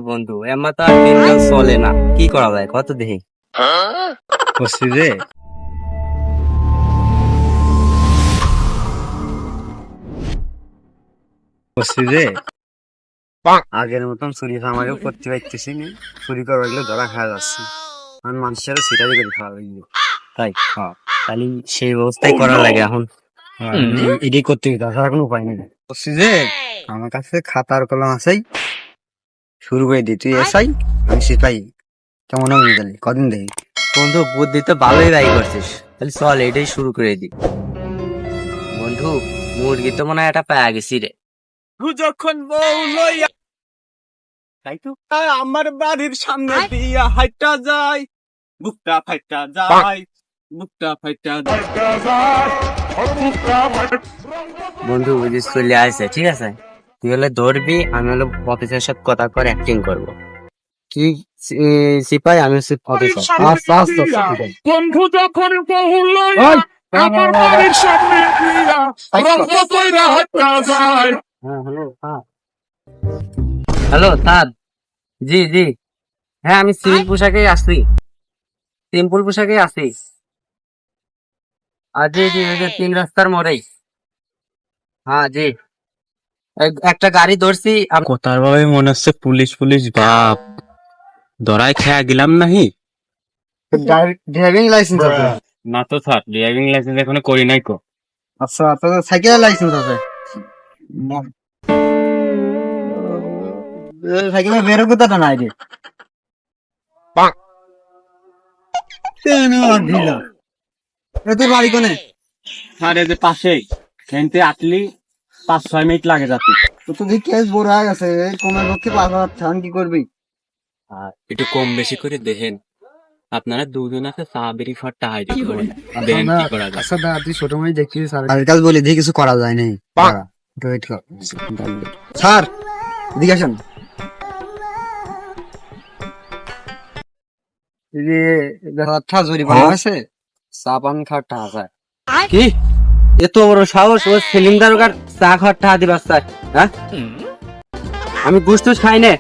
বন্ধু এমা তো আর দিনকাল চলে না, কি করা যায় কত দেখি বসছি রে বসছি রে আগের মতন চুরি আমাকে করতে পারতেছি না। চুরি করা গেলে ধরা খাওয়া যাচ্ছে, আমি মানুষের সিটারি করে খাওয়া লাগবে। তাই তাহলে সেই ব্যবস্থাই করা লাগে এখন। এটাই করতে হবে, তাছাড়া কোনো উপায় নেই। বসছি যে আমার কাছে খাতার কলম আছেই, শুরু করে দিই। তুই এসাই আমি সিপাই, কেমন হবে জানি কদিন দেখি। বন্ধু বুদ্ধি তো ভালোই রাই করছিস, তাহলে চল এটাই শুরু করে দি। বন্ধু মুরগি তো মনে হয় একটা পায়া গেছি রে। যখন বউ লইয়া তাই তো আমার বাড়ির সামনে দিয়া হাইটা যায়, বুকটা ফাইটা যায়, বুকটা ফাইটা যায়। বন্ধু বুঝিস চলে আসছে, ঠিক আছে তুই হলে ধরবি, আমি হলো অফিসের সাথে কথা করে অ্যাক্টিং করবো। কি সিপাই আমি অফিসার। আচ্ছা আচ্ছা বন্ধু যখন বউ লইয়া আমার বাড়ির সামনে দিয়া রঙ্গ কইরা হাইটা যায়। হ্যালো তাদ, জি জি হ্যাঁ আমি সিভিল পোশাকেই আসছি, সিম্পল পোশাকেই আছি। আর জি জি ওই যে 3 রাস্তার মোড়েই। হ্যাঁ জি একটা গাড়ি ধরছি। কথার ভাবে মনে হচ্ছে পুলিশ পুলিশ বাপ, ধরাই খেয়া গেলাম নাহি। ড্রাইভিং লাইসেন্স আছে? না তো স্যার, ড্রাইভিং লাইসেন্স এখনো করি নাই কো। আচ্ছা তোর সাইকেলের লাইসেন্স আছে? সাইকেলের বেরো কোথাটা নাই রে। তোর বাড়ি কোনে? স্যার এই যে পাশেই, এনতে আটলি 5-6 মিনিট লাগে যাতে। তো তুই কেস বড় হয়ে গেছে, কমের পক্ষে 5,000 ছান কি করবি? একটু কম বেশি করে দেখেন, আপনারা দুজন আছে সাহাবেরি ফার টাহাই দিবেন, দেন কি করা যায়। আচ্ছা দা তুই ছোট মাই দেখছিস আর কাল বলি দেখি কিছু করা যায় নাই। স্যার এদিকে আসেন। আচ্ছা জরিমানা আছে, চা পান খাওয়ার টাকা আছে। কি এত বড় সাহস, ও সেলিম দারোগার চা খাওয়ার টাকা দিবার স্যার? হ্যাঁ আমি বুঝতে খাই না,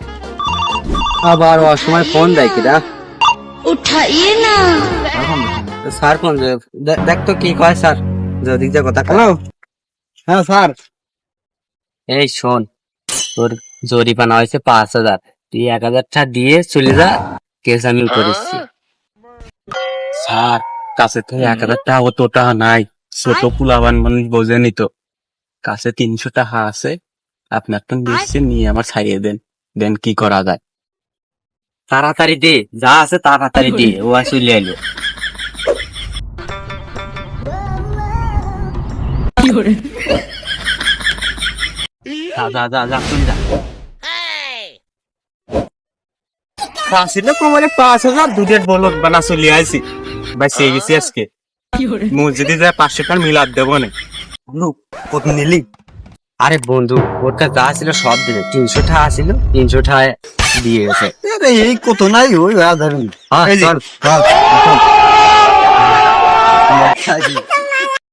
আবার অসময় ফোন দেয় কিনা। उठाइए ना। স্যার ফোন দেখ তো কি কয় স্যার, যদি যে কথা। হ্যালো হ্যাঁ স্যার। এই শোন, তোর জরিমানা হয়েছে 5,000, তুই 1,000 টাকা দিয়ে চলে যা, কেস আমি করেছি। স্যার কাছে তো 1,000 টাকা অতটা নাই, ছোট পুলাবান মানুষ বোঝেনি তো। কাছে 300 টাকা আছে, আপনার তো নিশ্চয় নিয়ে আমার ছাড়িয়ে দেন, দেন কি করা যায়। তাড়াতাড়ি দে, যা আছে তাড়াতাড়ি দে, ও চলে এলো। যা যা যা যা চলে যা। আসলে কোমরে 5,000 দুধের বলদ বানা চলে আইছি, ভাই সে গেছি আজকে মসজিদে যায় 500 টাকা মিলাদ দেবো না। কত নিলি? আরে বন্ধু ওটা যা ছিল সব দিলে, 300 টাকা ছিল, 300 টাকা দিয়ে গেছে। এই কত নাই ওই ধরুন। চল চল